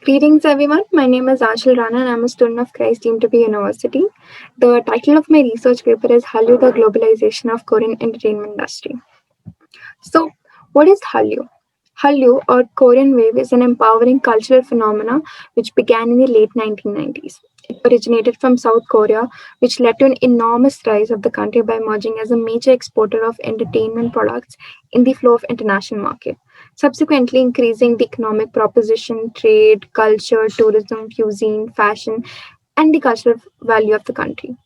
Greetings, everyone. My name is Ashil Rana, and I'm a student of Christ Deemed to be University. The title of my research paper is Hallyu, the Globalization of Korean Entertainment Industry. So, what is Hallyu? Hallyu, or Korean Wave, is an empowering cultural phenomena which began in the late 1990s. It originated from South Korea, which led to an enormous rise of the country by emerging as a major exporter of entertainment products in the flow of international market, subsequently increasing the economic proposition, trade, culture, tourism, cuisine, fashion, and the cultural value of the country.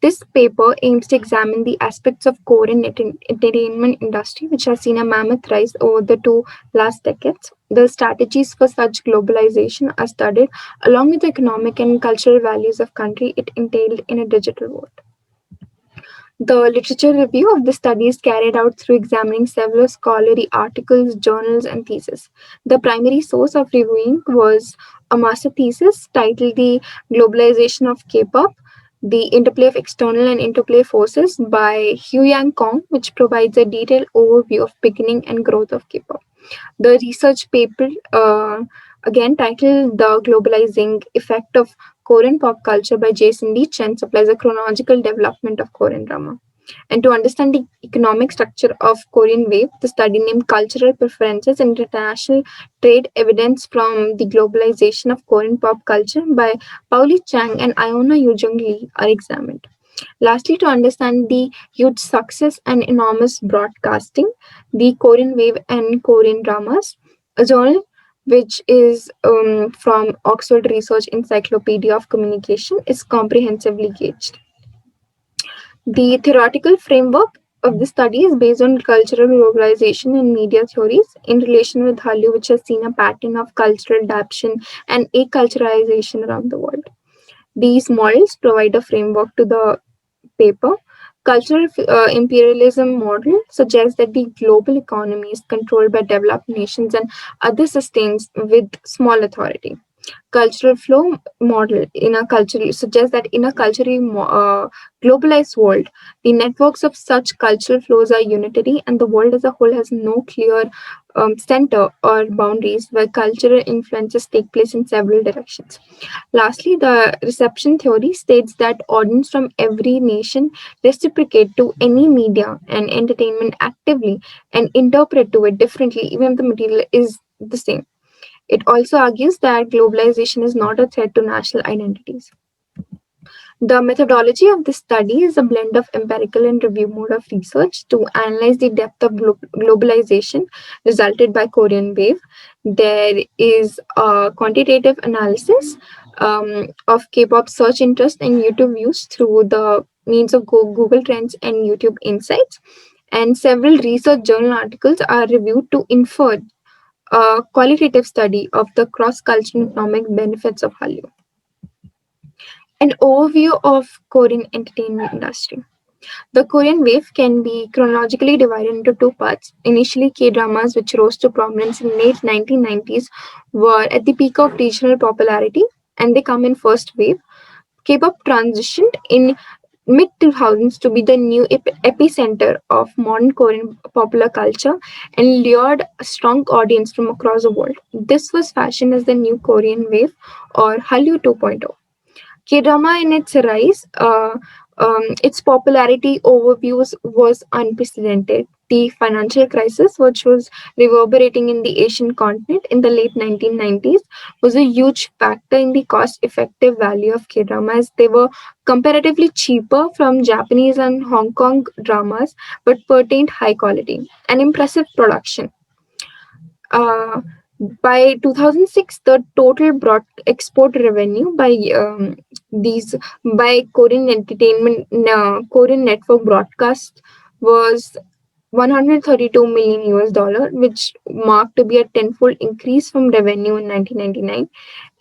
This paper aims to examine the aspects of Korean entertainment industry, which has seen a mammoth rise over the two last decades. The strategies for such globalization are studied, along with the economic and cultural values of country it entailed in a digital world. The literature review of the study is carried out through examining several scholarly articles, journals, and theses. The primary source of reviewing was a master thesis titled The Globalization of K-pop, the interplay of external and interplay forces by Hugh Yang Kong, which provides a detailed overview of beginning and growth of K-pop. The research paper, again titled The Globalizing Effect of Korean Pop Culture by Jason Lee Chen, supplies a chronological development of Korean drama. And to understand the economic structure of Korean Wave, the study named Cultural Preferences and International Trade Evidence from the Globalization of Korean Pop Culture by Pauli Chang and Iona Yujung Lee are examined. Lastly, to understand the huge success and enormous broadcasting, the Korean Wave and Korean Dramas, a journal which is from Oxford Research Encyclopedia of Communication, is comprehensively gauged. The theoretical framework of the study is based on cultural globalization and media theories in relation with Hallyu, which has seen a pattern of cultural adaptation and acculturalization around the world. These models provide a framework to the paper. Cultural imperialism model suggests that the global economy is controlled by developed nations and other systems with small authority. Cultural flow model in a culturally suggests that in a culturally globalized world, the networks of such cultural flows are unitary, and the world as a whole has no clear center or boundaries where cultural influences take place in several directions. Lastly, the reception theory states that audience from every nation reciprocate to any media and entertainment actively and interpret to it differently, even if the material is the same. It also argues that globalization is not a threat to national identities. The methodology of this study is a blend of empirical and review mode of research to analyze the depth of globalization resulted by Korean Wave. There is a quantitative analysis of K-pop search interest and YouTube views through the means of Google Trends and YouTube Insights. And several research journal articles are reviewed to infer a qualitative study of the cross-cultural economic benefits of Hallyu. An overview of Korean entertainment industry. The Korean wave can be chronologically divided into two parts. Initially, K-dramas, which rose to prominence in late 1990s, were at the peak of regional popularity, and they come in first wave. K-pop transitioned in mid 2000s to be the new epicenter of modern Korean popular culture and lured a strong audience from across the world. This was fashioned as the new Korean wave or Hallyu 2.0. K-drama in its rise, its popularity overviews was unprecedented. The financial crisis, which was reverberating in the Asian continent in the late 1990s, was a huge factor in the cost-effective value of K-drama as they were comparatively cheaper from Japanese and Hong Kong dramas, but pertained high quality and impressive production. Uh, by 2006, the total broad export revenue these by Korean entertainment Korean network broadcast was 132 million US dollar, which marked to be a tenfold increase from revenue in 1999.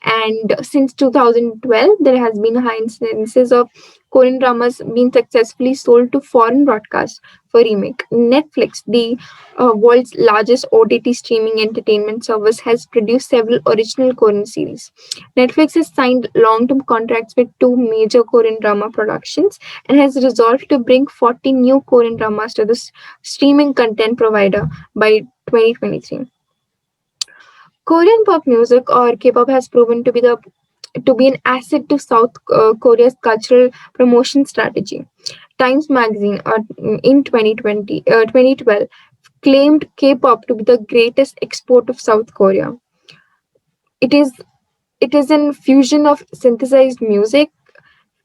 And since 2012, there has been high incidences of Korean dramas being successfully sold to foreign broadcasts for remake. Netflix, the world's largest OTT streaming entertainment service, has produced several original Korean series. Netflix has signed long-term contracts with two major Korean drama productions and has resolved to bring 40 new Korean dramas to the streaming content provider by 2023. Korean pop music or K-pop has proven to be an asset to South Korea's cultural promotion strategy. Times magazine in 2012 claimed K-pop to be the greatest export of South Korea. It is it is an fusion of synthesized music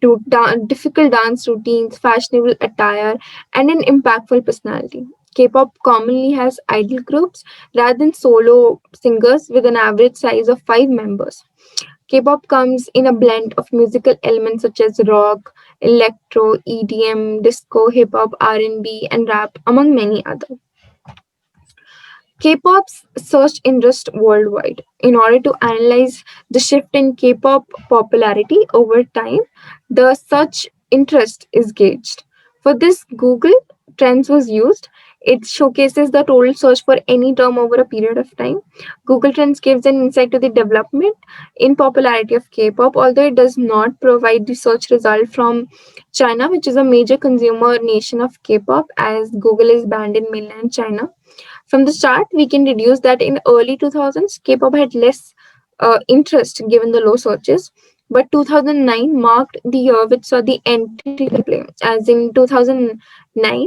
to difficult dance routines, fashionable attire, and an impactful personality. K-pop commonly has idol groups rather than solo singers with an average size of 5 members. K-pop comes in a blend of musical elements such as rock, electro, EDM, disco, hip hop, R&B, and rap, among many others. K-pop's search interest worldwide. In order to analyze the shift in K-pop popularity over time, the search interest is gauged. For this, Google Trends was used. It showcases the total search for any term over a period of time. Google Trends gives an insight to the development in popularity of K-pop, although it does not provide the search result from China, which is a major consumer nation of K-pop, as Google is banned in mainland China. From the start, we can deduce that in early 2000s, K-pop had less interest given the low searches, but 2009 marked the year which saw the entry play. As in 2009,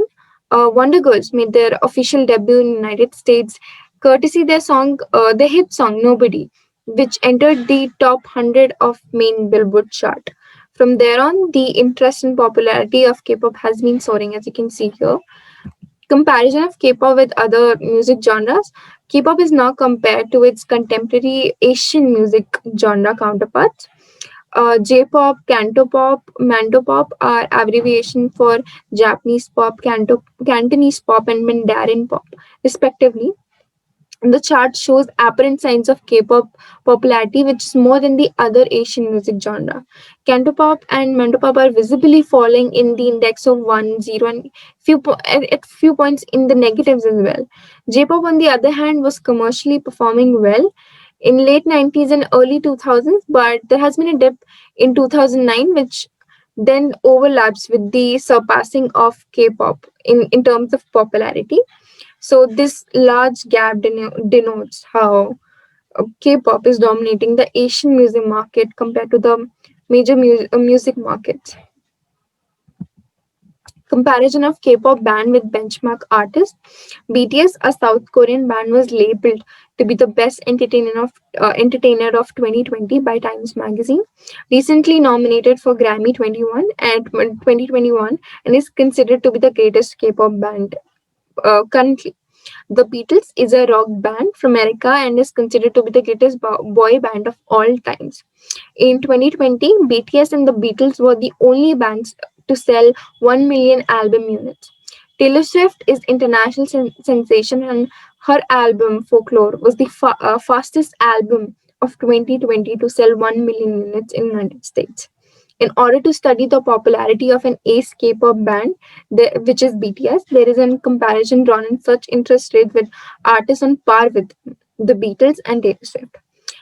Wonder Girls made their official debut in the United States, courtesy their hit song "Nobody," which entered the top 100 of main Billboard chart. From there on, the interest and popularity of K-pop has been soaring, as you can see here. Comparison of K-pop with other music genres, K-pop is now compared to its contemporary Asian music genre counterparts. J-pop, Cantopop, Mandopop are abbreviation for Japanese pop, Cantonese pop, and Mandarin pop, respectively. The chart shows apparent signs of K-pop popularity, which is more than the other Asian music genre. Cantopop and Mandopop are visibly falling in the index of 1, 0, and at few points in the negatives as well. J-pop, on the other hand, was commercially performing well in late 90s and early 2000s, but there has been a dip in 2009, which then overlaps with the surpassing of K-pop in terms of popularity. So this large gap denotes how K-pop is dominating the Asian music market compared to the major music markets. Comparison of K-pop band with benchmark artists. BTS, a South Korean band, was labeled to be the best entertainer of 2020 by Times Magazine. Recently nominated for Grammy 21 and 2021, and is considered to be the greatest K-pop band currently. The Beatles is a rock band from America and is considered to be the greatest boy band of all times. In 2020, BTS and the Beatles were the only bands to sell 1 million album units. Taylor Swift is international sensation, and her album Folklore was the fastest album of 2020 to sell 1 million units in the United States. In order to study the popularity of an ace K-pop band, which is BTS, there is a comparison drawn in such interest rates with artists on par with the Beatles and Taylor Swift.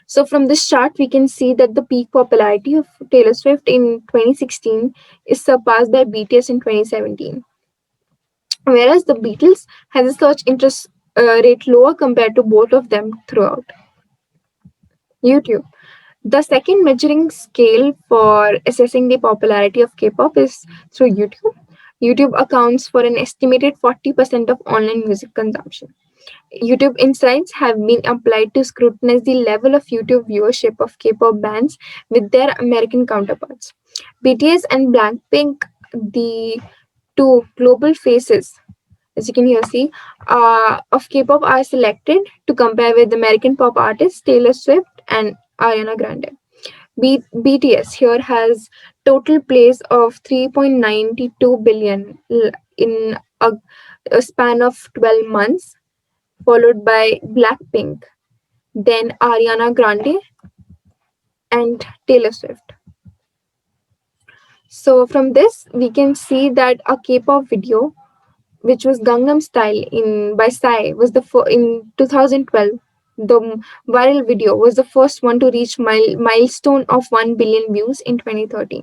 So from this chart, we can see that the peak popularity of Taylor Swift in 2016 is surpassed by BTS in 2017, whereas the Beatles has a search interest rate lower compared to both of them throughout. YouTube. The second measuring scale for assessing the popularity of K-pop is through YouTube. YouTube accounts for an estimated 40% of online music consumption. YouTube insights have been applied to scrutinize the level of YouTube viewership of K-pop bands with their American counterparts. BTS and Blackpink, the two global faces, as you can here see, of K-pop are selected to compare with American pop artists Taylor Swift and Ariana Grande. BTS here has total plays of 3.92 billion in a span of 12 months, followed by Blackpink, then Ariana Grande, and Taylor Swift. So from this, we can see that a K-pop video, which was Gangnam Style in by Psy, was in 2012. The viral video was the first one to reach milestone of 1 billion views in 2013.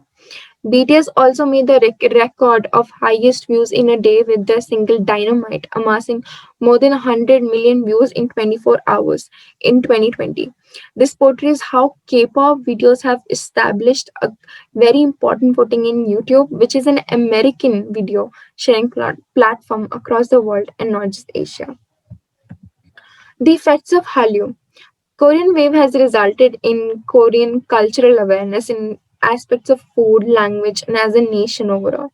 BTS also made the record of highest views in a day with their single Dynamite, amassing more than 100 million views in 24 hours in 2020. This portrays how K-pop videos have established a very important footing in YouTube, which is an American video sharing platform across the world and not just Asia. The effects of Hallyu. Korean Wave has resulted in Korean cultural awareness in aspects of food, language, and as a nation overall.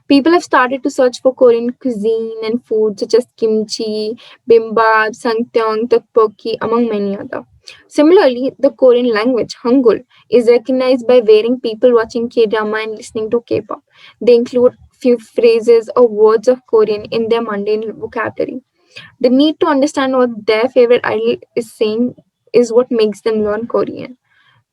People have started to search for Korean cuisine and food such as kimchi, bibimbap, sangtyeong, tteokbokki, among many other. Similarly, the Korean language, Hangul, is recognized by varying people watching K-drama and listening to K-pop. They include few phrases or words of Korean in their mundane vocabulary. The need to understand what their favorite idol is saying is what makes them learn Korean.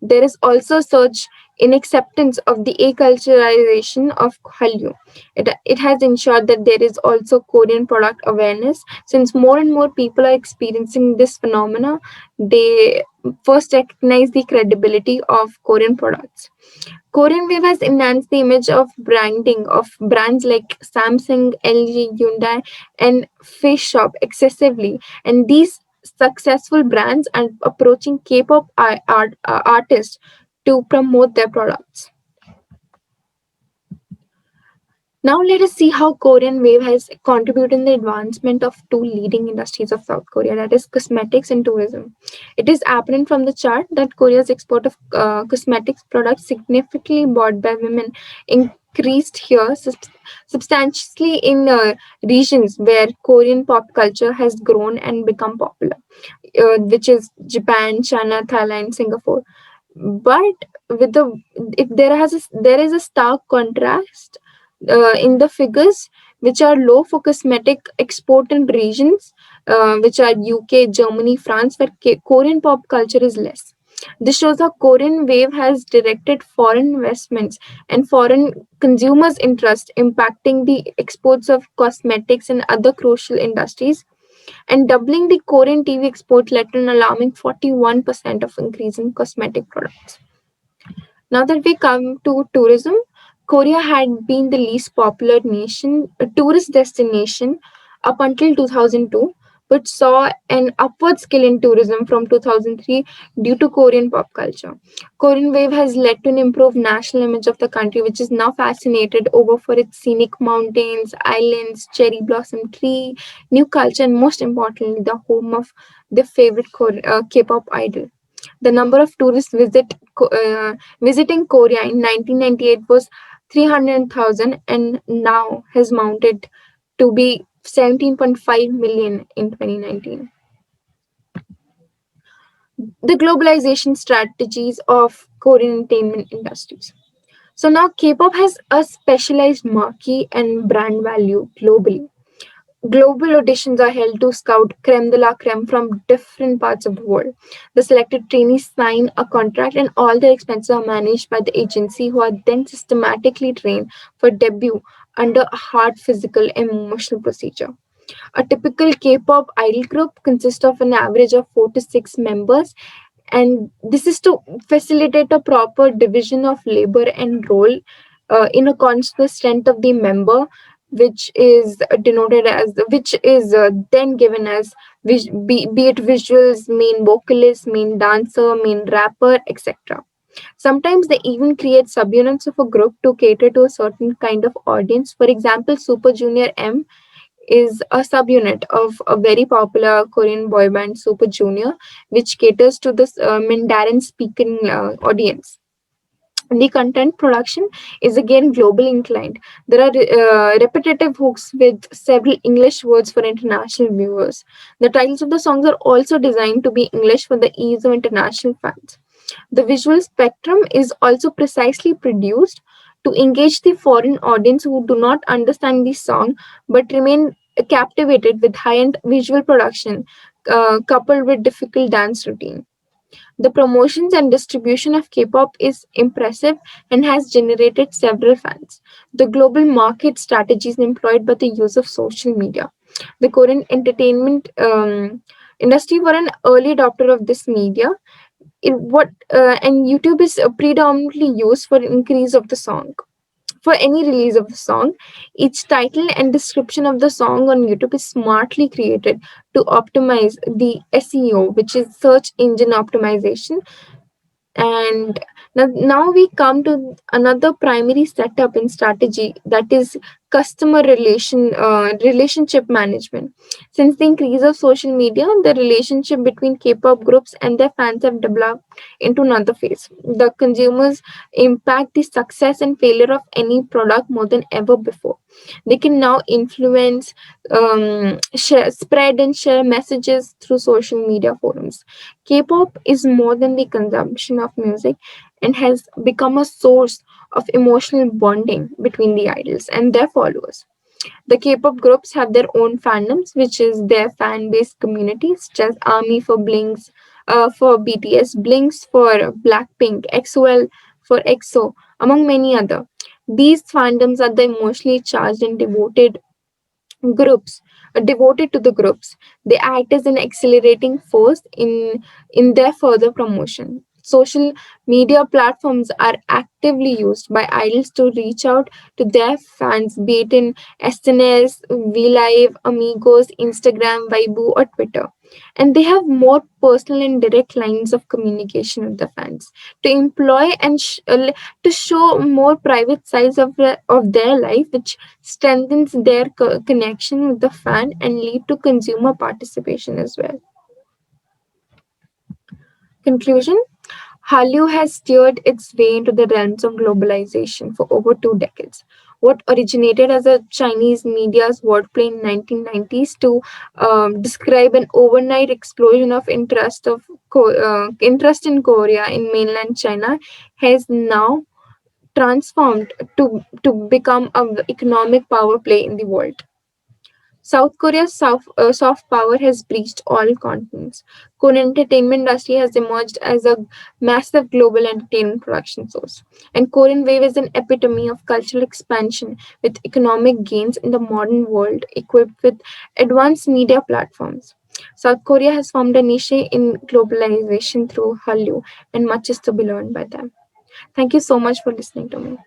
There is also surge in acceptance of the acculturization of Hallyu. It has ensured that there is also Korean product awareness. Since more and more people are experiencing this phenomena, they first recognize the credibility of Korean products. Korean Wave has enhanced the image of branding of brands like Samsung, LG, Hyundai, and Fish Shop excessively. And these successful brands are approaching K-pop artists to promote their products. Now let us see how Korean Wave has contributed in the advancement of two leading industries of South Korea, that is cosmetics and tourism. It is apparent from the chart that Korea's export of cosmetics products significantly bought by women increased here substantially in regions where Korean pop culture has grown and become popular, which is Japan, China, Thailand, Singapore. But with the if there is a stark contrast in the figures, which are low for cosmetic export in regions which are UK, Germany, France, where Korean pop culture is less. This shows how Korean Wave has directed foreign investments and foreign consumers' interest, impacting the exports of cosmetics and other crucial industries. And doubling the Korean TV export led to an alarming 41% of increase in cosmetic products. Now that we come to tourism, Korea had been the least popular tourist destination up until 2002, but saw an upward scale in tourism from 2003 due to Korean pop culture. Korean Wave has led to an improved national image of the country, which is now fascinated over for its scenic mountains, islands, cherry blossom tree, new culture, and most importantly, the home of their favorite K-pop idol. The number of tourists visiting Korea in 1998 was 300,000 and now has mounted to be 17.5 million in 2019. The globalization strategies of Korean entertainment industries. So now K-pop has a specialized marquee and brand value globally. Global auditions are held to scout creme de la creme from different parts of the world. The selected trainees sign a contract, and all their expenses are managed by the agency, who are then systematically trained for debut under a hard physical and emotional procedure. A typical K-pop idol group consists of an average of 4 to 6 members, and this is to facilitate a proper division of labor and role in a constant strength of the member, which is then given as be it visuals, main vocalist, main dancer, main rapper, etc. Sometimes they even create subunits of a group to cater to a certain kind of audience. For example, Super Junior M is a subunit of a very popular Korean boy band, Super Junior, which caters to the Mandarin speaking audience. The content production is again globally inclined. There are repetitive hooks with several English words for international viewers. The titles of the songs are also designed to be English for the ease of international fans. The visual spectrum is also precisely produced to engage the foreign audience who do not understand the song but remain captivated with high end visual production coupled with difficult dance routine. The promotions and distribution of K-pop is impressive and has generated several fans. The global market strategies employed by the use of social media. The Korean entertainment Industry were an early adopter of this media. And YouTube is predominantly used for increase of the song. For any release of the song, each title and description of the song on YouTube is smartly created to optimize the SEO, which is search engine optimization. And now we come to another primary setup in strategy, that is customer relationship management. Since the increase of social media, the relationship between K-pop groups and their fans have developed into another phase. The consumers impact the success and failure of any product more than ever before. They can now influence, spread and share messages through social media forums. K-pop is more than the consumption of music and has become a source of emotional bonding between the idols and their followers. The K-pop groups have their own fandoms, which is their fan-based communities, such as ARMY for Blinks, for BTS, Blinks for Blackpink, XOL for EXO, among many other. These fandoms are the emotionally charged and groups devoted to the groups. They act as an accelerating force in their further promotion. Social media platforms are actively used by idols to reach out to their fans, be it in SNS, VLive, Amigos, Instagram, Weibo, or Twitter. And they have more personal and direct lines of communication with the fans to employ and to show more private sides of their life, which strengthens their connection with the fan and lead to consumer participation as well. Conclusion: Hallyu has steered its way into the realms of globalization for over 2 decades. What originated as a Chinese media's wordplay in 1990s to describe an overnight explosion of interest in Korea in mainland China has now transformed to become an economic power play in the world. South Korea's soft power has breached all continents. Korean entertainment industry has emerged as a massive global entertainment production source. And Korean Wave is an epitome of cultural expansion with economic gains in the modern world equipped with advanced media platforms. South Korea has formed a niche in globalization through Hallyu, and much is to be learned by them. Thank you so much for listening to me.